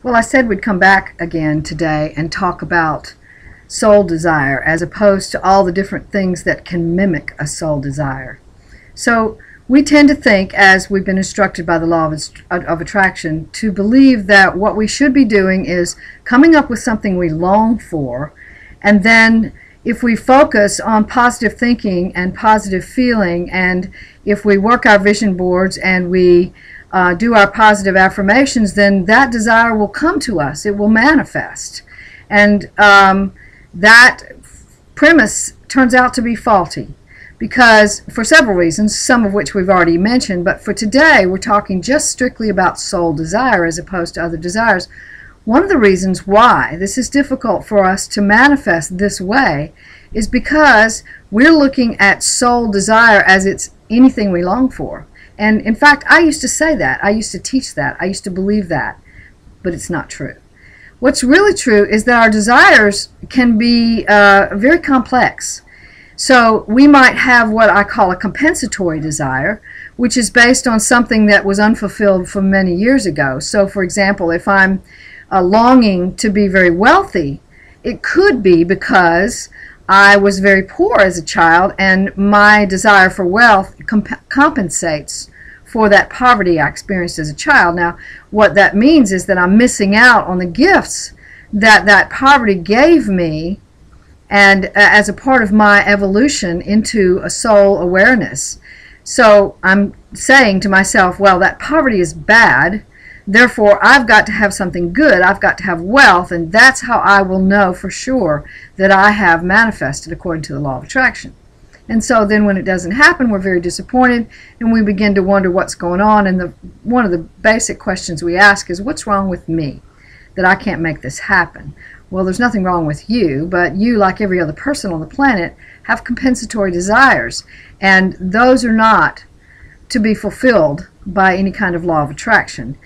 Well, I said we'd come back again today and talk about soul desire as opposed to all the different things that can mimic a soul desire. So we tend to think, as we've been instructed by the law of attraction, to believe that what we should be doing is coming up with something we long for, and then if we focus on positive thinking and positive feeling, and if we work our vision boards and we do our positive affirmations, then that desire will come to us. It will manifest. And that premise turns out to be faulty because for several reasons, some of which we've already mentioned, but for today we're talking just strictly about soul desire as opposed to other desires. One of the reasons why this is difficult for us to manifest this way is because we're looking at soul desire as it's anything we long for. And in fact, I used to say that. I used to teach that. I used to believe that. But it's not true. What's really true is that our desires can be very complex. So we might have what I call a compensatory desire, which is based on something that was unfulfilled from many years ago. So for example, if I'm longing to be very wealthy, it could be because I was very poor as a child, and my desire for wealth compensates for that poverty I experienced as a child. Now, what that means is that I'm missing out on the gifts that that poverty gave me, and as a part of my evolution into a soul awareness. So I'm saying to myself, well, that poverty is bad, therefore I've got to have something good. I've got to have wealth, and that's how I will know for sure that I have manifested according to the law of attraction. And so then when it doesn't happen, we're very disappointed, and we begin to wonder what's going on. And one of the basic questions we ask is, what's wrong with me that I can't make this happen? Well, there's nothing wrong with you, but you, like every other person on the planet, have compensatory desires, and those are not to be fulfilled by any kind of law of attraction.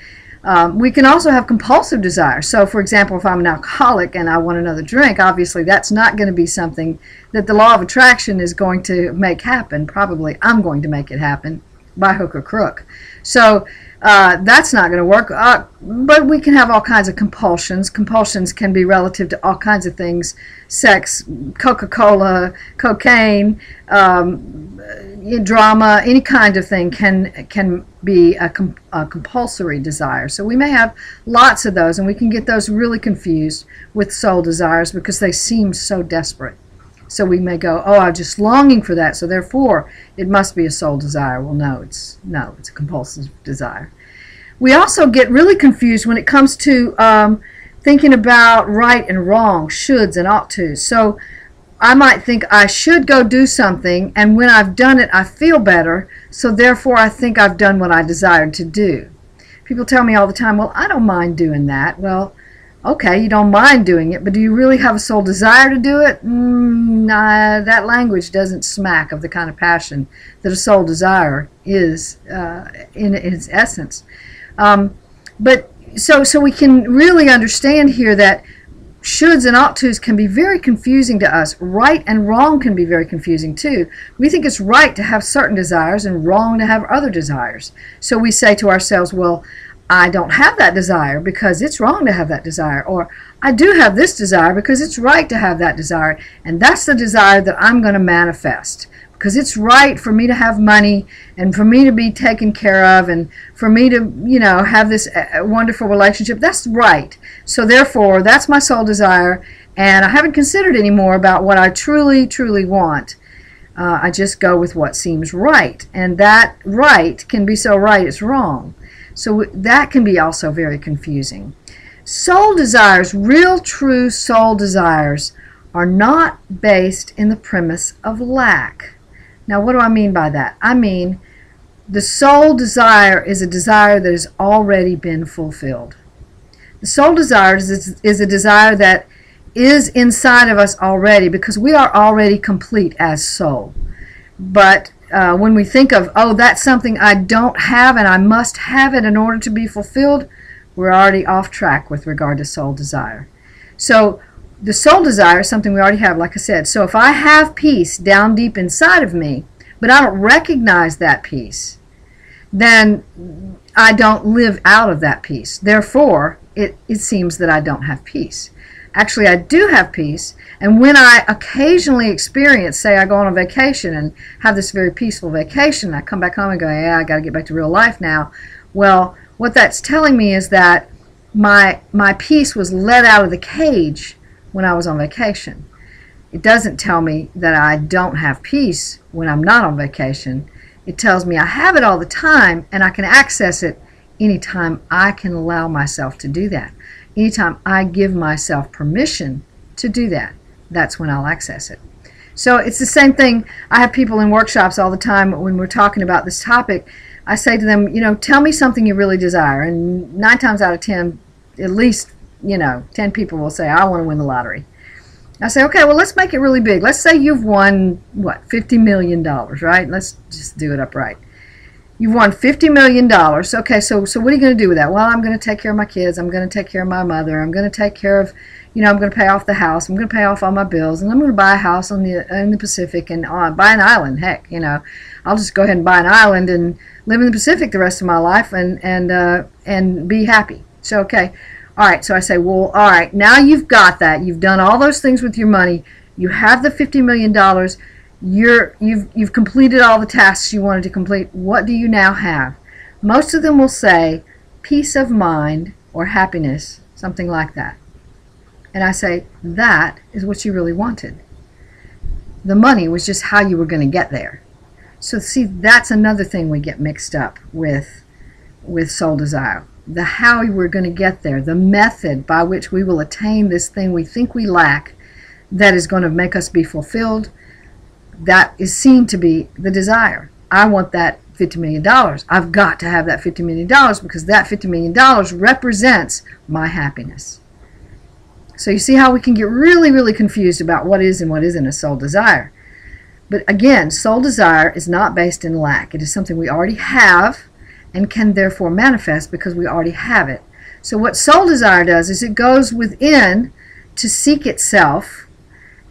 We can also have compulsive desires. So, for example, if I'm an alcoholic and I want another drink, obviously that's not going to be something that the law of attraction is going to make happen. Probably I'm going to make it happen by hook or crook. So that's not going to work. But we can have all kinds of compulsions. Compulsions can be relative to all kinds of things: sex, Coca-Cola, cocaine, drama, any kind of thing can be a compulsory desire. So we may have lots of those, and we can get those really confused with soul desires because they seem so desperate. So we may go, oh, I'm just longing for that, so therefore it must be a soul desire. Well, no, it's a compulsive desire. We also get really confused when it comes to thinking about right and wrong, shoulds and ought tos. So I might think I should go do something, and when I've done it, I feel better, so therefore I think I've done what I desired to do. People tell me all the time, well, I don't mind doing that. Well, okay, you don't mind doing it, but do you really have a soul desire to do it? Nah, that language doesn't smack of the kind of passion that a soul desire is in its essence. But so we can really understand here that shoulds and ought tos can be very confusing to us. Right and wrong can be very confusing too. We think it's right to have certain desires and wrong to have other desires. So we say to ourselves, well, I don't have that desire because it's wrong to have that desire, or I do have this desire because it's right to have that desire, and that's the desire that I'm going to manifest because it's right for me to have money and for me to be taken care of and for me to, have this wonderful relationship. That's right. So therefore, that's my soul desire, and I haven't considered anymore about what I truly, truly want. I just go with what seems right, and that right can be so right it's wrong. So that can be also very confusing. Soul desires, real true soul desires, are not based in the premise of lack. Now, what do I mean by that? I mean, the soul desire is a desire that has already been fulfilled. The soul desire is a desire that is inside of us already because we are already complete as soul. But when we think of, oh, that's something I don't have and I must have it in order to be fulfilled, we're already off track with regard to soul desire. So the soul desire is something we already have, like I said. So if I have peace down deep inside of me, but I don't recognize that peace, then I don't live out of that peace. Therefore, it seems that I don't have peace. Actually, I do have peace, and when I occasionally experience, say I go on a vacation and have this very peaceful vacation, I come back home and go, yeah, I got to get back to real life now. Well, what that's telling me is that my peace was let out of the cage when I was on vacation. It doesn't tell me that I don't have peace when I'm not on vacation. It tells me I have it all the time, and I can access it anytime I can allow myself to do that. Anytime I give myself permission to do that, that's when I'll access it. So it's the same thing. I have people in workshops all the time when we're talking about this topic. I say to them, tell me something you really desire. And 9 times out of 10, at least, 10 people will say, I want to win the lottery. I say, okay, well, let's make it really big. Let's say you've won, what, $50 million, right? Let's just do it upright. You've won $50 million. Okay, so what are you going to do with that? Well, I'm going to take care of my kids. I'm going to take care of my mother. I'm going to take care of, I'm going to pay off the house. I'm going to pay off all my bills. And I'm going to buy a house in the Pacific and buy an island. Heck, I'll just go ahead and buy an island and live in the Pacific the rest of my life and be happy. So, okay. All right, so I say, well, all right, now you've got that. You've done all those things with your money. You have the $50 million. You've completed all the tasks you wanted to complete. What do you now have? Most of them will say peace of mind or happiness, something like that. And I say, that is what you really wanted. The money was just how you were going to get there. So see, that's another thing we get mixed up with soul desire. The how we're going to get there, the method by which we will attain this thing we think we lack that is going to make us be fulfilled, that is seen to be the desire. I want that $50 million. I've got to have that $50 million because that $50 million represents my happiness. So you see how we can get really, really confused about what is and what isn't a soul desire. But again, soul desire is not based in lack. It is something we already have and can therefore manifest because we already have it. So what soul desire does is it goes within to seek itself,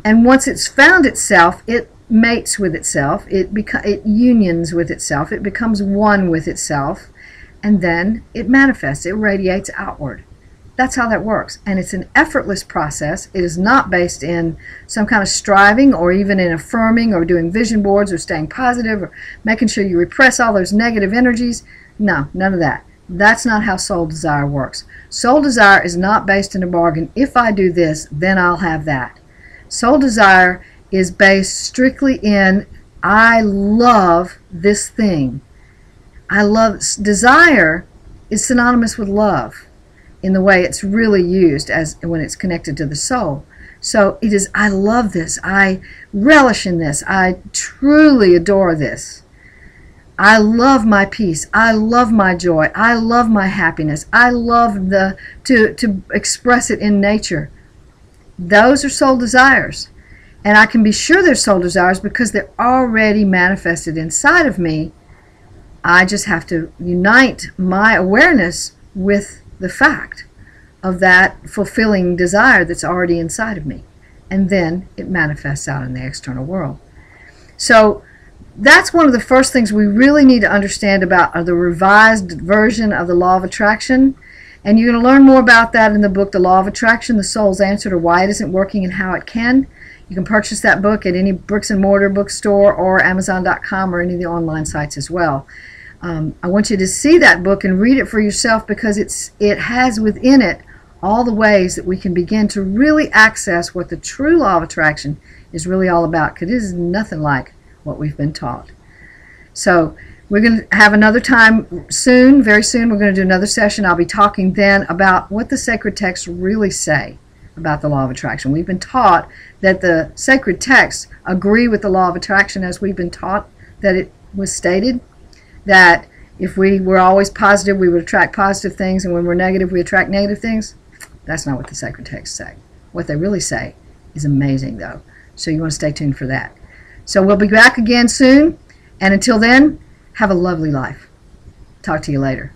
and once it's found itself, it mates with itself, it unions with itself, it becomes one with itself, and then it manifests, it radiates outward. That's how that works, and it's an effortless process. It is not based in some kind of striving or even in affirming or doing vision boards or staying positive or making sure you repress all those negative energies. No, none of that. That's not how soul desire works. Soul desire is not based in a bargain. If I do this, then I'll have that. Soul desire is based strictly in, I love this thing. Desire is synonymous with love in the way it's really used as when it's connected to the soul. So it is, I love this. I relish in this. I truly adore this. I love my peace. I love my joy. I love my happiness. I love to express it in nature. Those are soul desires. And I can be sure they're soul desires because they're already manifested inside of me. I just have to unite my awareness with the fact of that fulfilling desire that's already inside of me. And then it manifests out in the external world. So that's one of the first things we really need to understand about the revised version of the law of attraction. And you're going to learn more about that in the book, The Law of Attraction, The Soul's Answer to Why It Isn't Working and How It Can. You can purchase that book at any bricks and mortar bookstore or Amazon.com or any of the online sites as well. I want you to see that book and read it for yourself because it has within it all the ways that we can begin to really access what the true law of attraction is really all about, because it is nothing like what we've been taught. So we're going to have another time soon, very soon. We're going to do another session. I'll be talking then about what the sacred texts really say about the law of attraction. We've been taught that the sacred texts agree with the law of attraction as we've been taught that it was stated, that if we were always positive, we would attract positive things, and when we're negative, we attract negative things. That's not what the sacred texts say. What they really say is amazing, though. So you want to stay tuned for that. So we'll be back again soon, and until then, have a lovely life. Talk to you later.